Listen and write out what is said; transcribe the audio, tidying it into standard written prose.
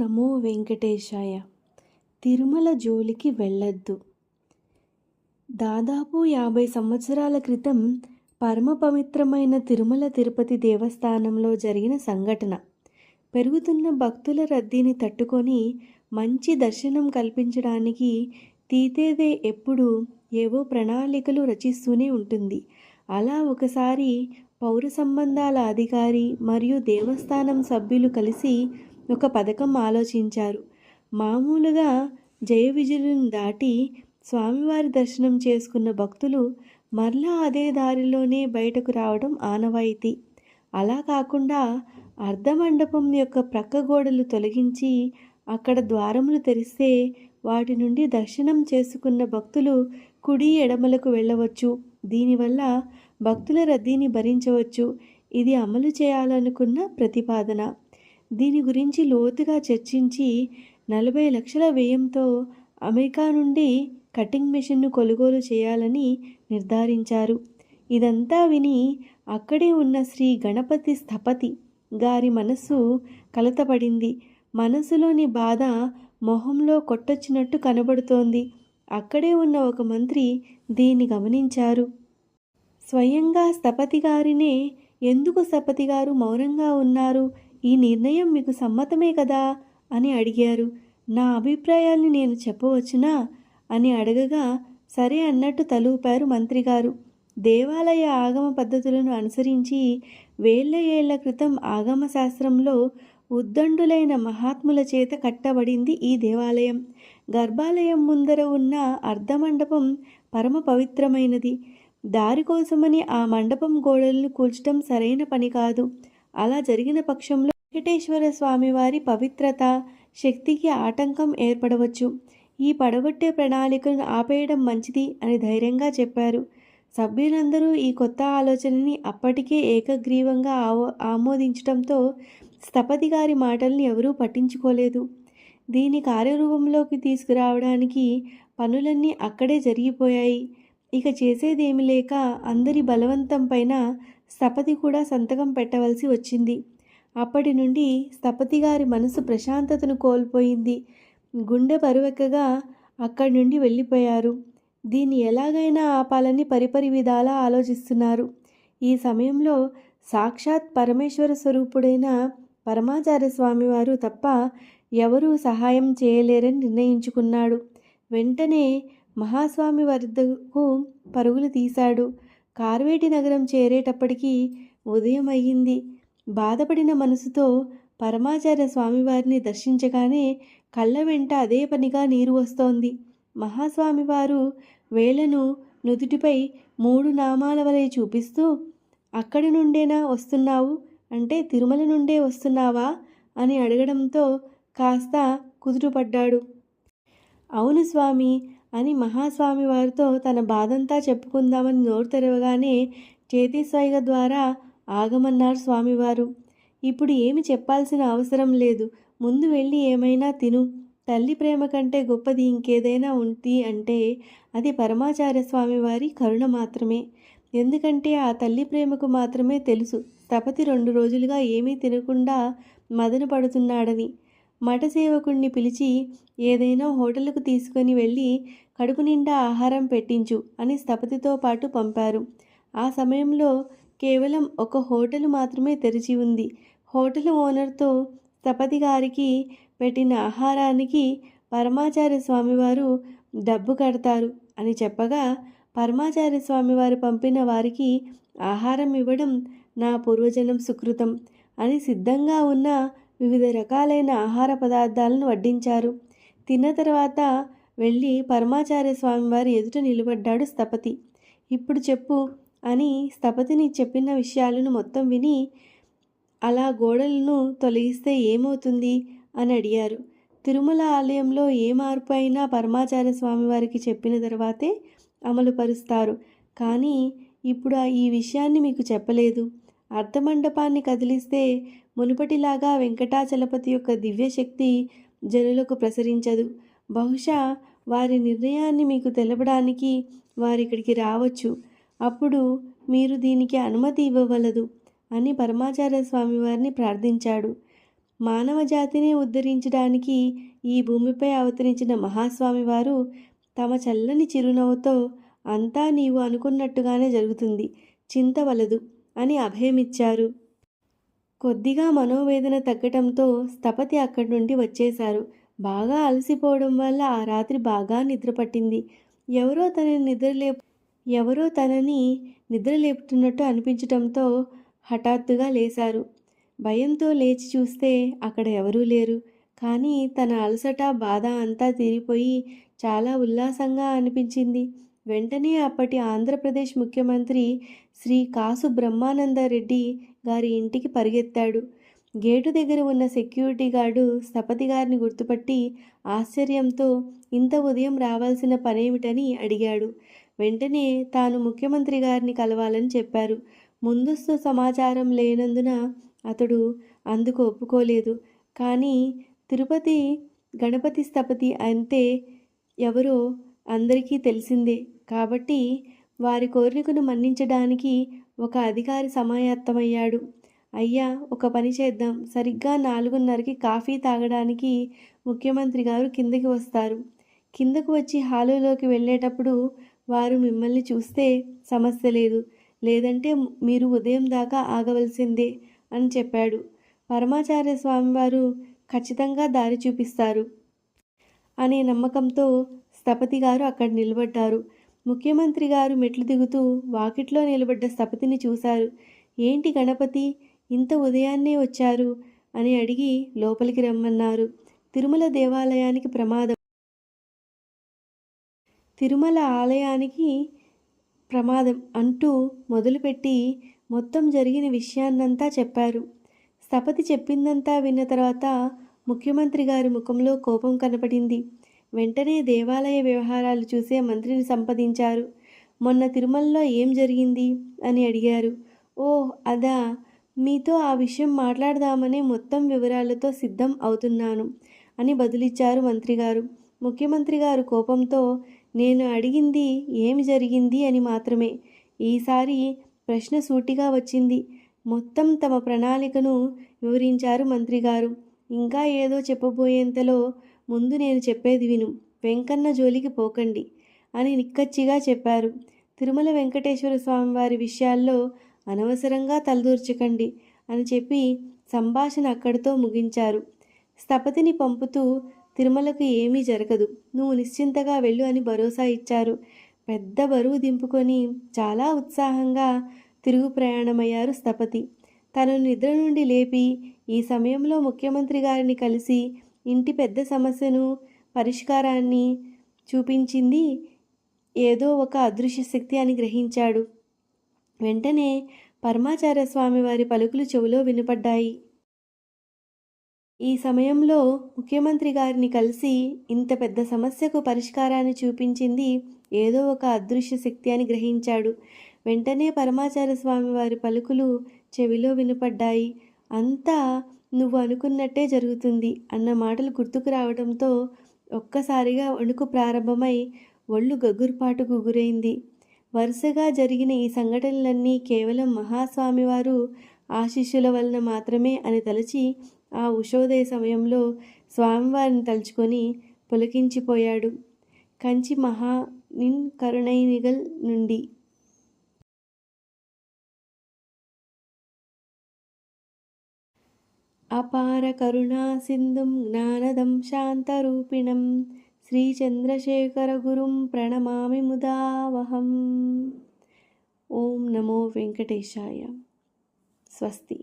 నమో వెంకటేశాయ. తిరుమల జోలికి వెళ్ళొద్దు. దాదాపు 50 సంవత్సరాల క్రితం పరమ పవిత్రమైన తిరుమల తిరుపతి దేవస్థానంలో జరిగిన సంఘటన. పెరుగుతున్న భక్తుల రద్దీని తట్టుకొని మంచి దర్శనం కల్పించడానికి తీతేదే ఎప్పుడూ ఏవో ప్రణాళికలు రచిస్తూనే ఉంటుంది. అలా ఒకసారి పౌర సంబంధాల అధికారి మరియు దేవస్థానం సభ్యులు కలిసి ఒక పథకం ఆలోచించారు. మామూలుగా జయ విజయులను దాటి స్వామివారి దర్శనం చేసుకున్న భక్తులు మరలా అదే దారిలోనే బయటకు రావడం ఆనవాయితీ. అలా కాకుండా అర్ధమండపం యొక్క ప్రక్క గోడలు తొలగించి అక్కడ ద్వారములు తెరిస్తే వాటి నుండి దర్శనం చేసుకున్న భక్తులు కుడి ఎడమలకు వెళ్ళవచ్చు. దీనివల్ల భక్తుల రద్దీని భరించవచ్చు. ఇది అమలు చేయాలనుకున్న ప్రతిపాదన. దీని గురించి లోతుగా చర్చించి 40 లక్షల వ్యయంతో అమెరికా నుండి కటింగ్ మెషిన్ను కొనుగోలు చేయాలని నిర్ధారించారు. ఇదంతా విని అక్కడే ఉన్న శ్రీ గణపతి స్థపతి గారి మనస్సు కలతపడింది. మనసులోని బాధ మొహంలో కొట్టొచ్చినట్టు కనబడుతోంది. అక్కడే ఉన్న ఒక మంత్రి దీన్ని గమనించారు. స్వయంగా స్థపతి గారినే, ఎందుకు స్థపతి గారు మౌనంగా ఉన్నారు? ఈ నిర్ణయం మీకు సమ్మతమే కదా అని అడిగారు. నా అభిప్రాయాల్ని నేను చెప్పవచ్చునా అని అడగగా సరే అన్నట్టు తలూపారు మంత్రిగారు. దేవాలయ ఆగమ పద్ధతులను అనుసరించి వేల ఏళ్ల క్రితం ఆగమ శాస్త్రంలో ఉద్దండులైన మహాత్ముల చేత కట్టబడింది ఈ దేవాలయం. గర్భాలయం ముందర ఉన్న అర్ధమండపం పరమ పవిత్రమైనది. దారి కోసమని ఆ మండపం గోడలను కూల్చడం సరైన పని కాదు. అలా జరిగిన పక్షంలో వెంకటేశ్వర స్వామివారి పవిత్రత, శక్తికి ఆటంకం ఏర్పడవచ్చు. ఈ పడగొట్టే ప్రణాళికను ఆపేయడం మంచిది అని ధైర్యంగా చెప్పారు. సభ్యులందరూ ఈ కొత్త ఆలోచనని అప్పటికే ఏకగ్రీవంగా ఆమోదించడంతో స్థపతి గారి మాటల్ని ఎవరూ పట్టించుకోలేదు. దీని కార్యరూపంలోకి తీసుకురావడానికి పనులన్నీ అక్కడే జరిగిపోయాయి. ఇక చేసేదేమి లేక అందరి బలవంతం పైన స్థపతి కూడా సంతకం పెట్టవలసి వచ్చింది. అప్పటి నుండి స్థపతి గారి మనసు ప్రశాంతతను కోల్పోయింది. గుండె బరువెక్కగా అక్కడి నుండి వెళ్ళిపోయారు. దీన్ని ఎలాగైనా ఆపాలని పరిపరి విధాలా ఆలోచిస్తున్నారు. ఈ సమయంలో సాక్షాత్ పరమేశ్వర స్వరూపుడైన పరమాచార్య స్వామివారు తప్ప ఎవరూ సహాయం చేయలేరని నిర్ణయించుకున్నాడు. వెంటనే మహాస్వామి వద్దకు పరుగులు తీశాడు. కార్వేటి నగరం చేరేటప్పటికి ఉదయం అయ్యింది. బాధపడిన మనసుతో పరమాచార్య స్వామివారిని దర్శించగానే కళ్ళ వెంట అదే పనిగా నీరు వస్తోంది. మహాస్వామివారు వేళ్లను నుదుటిపై 3 నామాల వలె చూపిస్తూ, అక్కడి నుండేనా వస్తున్నావు అంటే తిరుమల నుండే వస్తున్నావా అని అడగడంతో కాస్త కుదుటపడ్డాడు. అవును స్వామి అని మహాస్వామి వారితో తన బాధంతా చెప్పుకుందామని నోరు తెరవగానే చేతిస్వైగ ద్వారా ఆగమన్నారు స్వామివారు. ఇప్పుడు ఏమి చెప్పాల్సిన అవసరం లేదు. ముందు వెళ్ళి ఏమైనా తిను. తల్లి ప్రేమ కంటే గొప్పది ఇంకేదైనా ఉంది అంటే అది పరమాచార్య స్వామివారి కరుణ మాత్రమే. ఎందుకంటే ఆ తల్లి ప్రేమకు మాత్రమే తెలుసు స్థపతి 2 రోజులుగా ఏమీ తినకుండా మదన పడుతున్నాడని. మఠ సేవకుణ్ణి పిలిచి ఏదైనా హోటల్కు తీసుకొని వెళ్ళి కడుపు నిండా ఆహారం పెట్టించు అని స్థపతితో పాటు పంపారు. ఆ సమయంలో కేవలం ఒక హోటలు మాత్రమే తెరిచి ఉంది. హోటల్ ఓనర్తో స్థపతి గారికి పెట్టిన ఆహారానికి పరమాచార్య స్వామివారు డబ్బు కడతారు అని చెప్పగా, పరమాచార్య స్వామివారు పంపిన వారికి ఆహారం ఇవ్వడం నా పూర్వజన్మ సుకృతం అని సిద్ధంగా ఉన్న వివిధ రకాలైన ఆహార పదార్థాలను వడ్డించారు. తిన్న తర్వాత వెళ్ళి పరమాచార్య స్వామివారి ఎదుట నిలబడ్డాడు స్థపతి. ఇప్పుడు చెప్పు అని స్థపతిని చెప్పిన విషయాలను మొత్తం విని, అలా గోడలను తొలగిస్తే ఏమవుతుంది అని అడిగారు. తిరుమల ఆలయంలో ఏ మార్పు అయినా పరమాచార్య స్వామివారికి చెప్పిన తర్వాతే అమలు పరుస్తారు. కానీ ఇప్పుడు ఈ విషయాన్ని మీకు చెప్పలేదు. అర్ధమండపాన్ని కదిలిస్తే మునుపటిలాగా వెంకటాచలపతి యొక్క దివ్యశక్తి జనులకు ప్రసరించదు. బహుశా వారి నిర్ణయాన్ని మీకు తెలపడానికి వారిక్కడికి రావచ్చు. అప్పుడు మీరు దీనికి అనుమతి ఇవ్వవలదు అని పరమాచార్య స్వామివారిని ప్రార్థించాడు. మానవ జాతినే ఉద్ధరించడానికి ఈ భూమిపై అవతరించిన మహాస్వామి వారు తమ చల్లని చిరునవ్వుతో అంతా నీవు అనుకున్నట్టుగానే జరుగుతుంది, చింతవలదు అని అభయమిచ్చారు. కొద్దిగా మనోవేదన తగ్గటంతో స్థపతి అక్కడి నుండి వచ్చేశారు. బాగా అలసిపోవడం వల్ల ఆ రాత్రి బాగా నిద్రపట్టింది. ఎవరో తనని నిద్రలేపుతున్నట్టు అనిపించటంతో హఠాత్తుగా లేశారు. భయంతో లేచి చూస్తే అక్కడ ఎవరూ లేరు. కానీ తన అలసట, బాధ అంతా తీరిపోయి చాలా ఉల్లాసంగా అనిపించింది. వెంటనే అప్పటి ఆంధ్రప్రదేశ్ ముఖ్యమంత్రి శ్రీ కాసు బ్రహ్మానందరెడ్డి గారి ఇంటికి పరిగెత్తాడు. గేటు దగ్గర ఉన్న సెక్యూరిటీ గార్డు స్థపతి గారిని గుర్తుపట్టి ఆశ్చర్యంతో ఇంత ఉదయం రావాల్సిన పనేమిటని అడిగాడు. వెంటనే తాను ముఖ్యమంత్రి గారిని కలవాలని చెప్పారు. ముందస్తు సమాచారం లేనందున అతడు అందుకు ఒప్పుకోలేదు. కానీ తిరుపతి గణపతి స్థపతి అంటే ఎవరో అందరికీ తెలిసిందే. కాబట్టి వారి కోరికను మన్నించడానికి ఒక అధికారి సమాయత్తమయ్యాడు. అయ్యా, ఒక పని చేద్దాం. సరిగ్గా 4:30కి కాఫీ తాగడానికి ముఖ్యమంత్రి గారు కిందకి వస్తారు. కిందకు వచ్చి హాలులోకి వెళ్ళేటప్పుడు వారు మిమ్మల్ని చూస్తే సమస్య లేదు, లేదంటే మీరు ఉదయం దాకా ఆగవలసిందే అని చెప్పాడు. పరమాచార్య స్వామివారు ఖచ్చితంగా దారి చూపిస్తారు అనే నమ్మకంతో స్థపతి గారు అక్కడ నిలబడ్డారు. ముఖ్యమంత్రి గారు మెట్లు దిగుతూ వాకిట్లో నిలబడ్డ స్థపతిని చూశారు. ఏంటి గణపతి, ఇంత ఉదయాన్నే వచ్చారు అని అడిగి లోపలికి రమ్మన్నారు. తిరుమల దేవాలయానికి ప్రమాదం, తిరుమల ఆలయానికి ప్రమాదం అంటూ మొదలుపెట్టి మొత్తం జరిగిన విషయాన్నంతా చెప్పారు. స్థపతి చెప్పిందంతా విన్న తర్వాత ముఖ్యమంత్రి గారి ముఖంలో కోపం కనపడింది. వెంటనే దేవాలయ వ్యవహారాలు చూసే మంత్రిని సంప్రదించారు. మొన్న తిరుమలలో ఏం జరిగింది అని అడిగారు. ఓహ్ అదా, మీతో ఆ విషయం మాట్లాడదామనే మొత్తం వివరాలతో సిద్ధం అవుతున్నాను అని బదులిచ్చారు మంత్రిగారు. ముఖ్యమంత్రి గారు కోపంతో నేను అడిగింది ఏమి జరిగింది అని మాత్రమే. ఈసారి ప్రశ్న సూటిగా వచ్చింది. మొత్తం తమ ప్రణాళికను వివరించారు మంత్రిగారు. ఇంకా ఏదో చెప్పబోయేంతలో ముందు నేను చెప్పేది విను, వెంకన్న జోలికి పోకండి అని నిక్కచ్చిగా చెప్పారు. తిరుమల వెంకటేశ్వర స్వామి వారి విషయాల్లో అనవసరంగా తలదూర్చకండి అని చెప్పి సంభాషణ అక్కడితో ముగించారు. స్థపతిని పంపుతూ తిరుమలకు ఏమీ జరగదు, నువ్వు నిశ్చింతగా వెళ్ళు అని భరోసా ఇచ్చారు. పెద్ద బరువు దింపుకొని చాలా ఉత్సాహంగా తిరుగు ప్రయాణమయ్యారు స్థపతి. తనను నిద్ర నుండి లేపి ఈ సమయంలో ముఖ్యమంత్రి గారిని కలిసి ఇంటి పెద్ద సమస్యను పరిష్కారాన్ని చూపించింది ఏదో ఒక అదృశ్య శక్తి అని గ్రహించాడు. వెంటనే పరమాచార్య స్వామి వారి పలుకులు చెవిలో వినపడ్డాయి. ఈ సమయంలో ముఖ్యమంత్రి గారిని కలిసి ఇంత పెద్ద సమస్యకు పరిష్కారాన్ని చూపించింది ఏదో ఒక అదృశ్య శక్తి అని గ్రహించాడు. వెంటనే పరమాచార్య స్వామి వారి పలుకులు చెవిలో వినపడ్డాయి. అంతా నువ్వు అనుకున్నట్టే జరుగుతుంది అన్న మాటలు గుర్తుకు రావడంతో ఒక్కసారిగా వణుకు ప్రారంభమై ఒళ్ళు గగుర్పాటుకు గురైంది. వరుసగా జరిగిన ఈ సంఘటనలన్నీ కేవలం మహాస్వామివారు ఆశీస్సుల వలన మాత్రమే అని తలచి ఆ ఉషోదయ సమయంలో స్వామివారిని తలుచుకొని పులకించిపోయాడు. కంచి మహానిన్ కరుణైనిగల్ నుండి. అపార కరుణా సింధుం జ్ఞానదం శాంతరూపిణం శ్రీచంద్రశేఖర గురుం ప్రణమామి ముదావహం. ఓం నమో వెంకటేశాయ. స్వస్తి.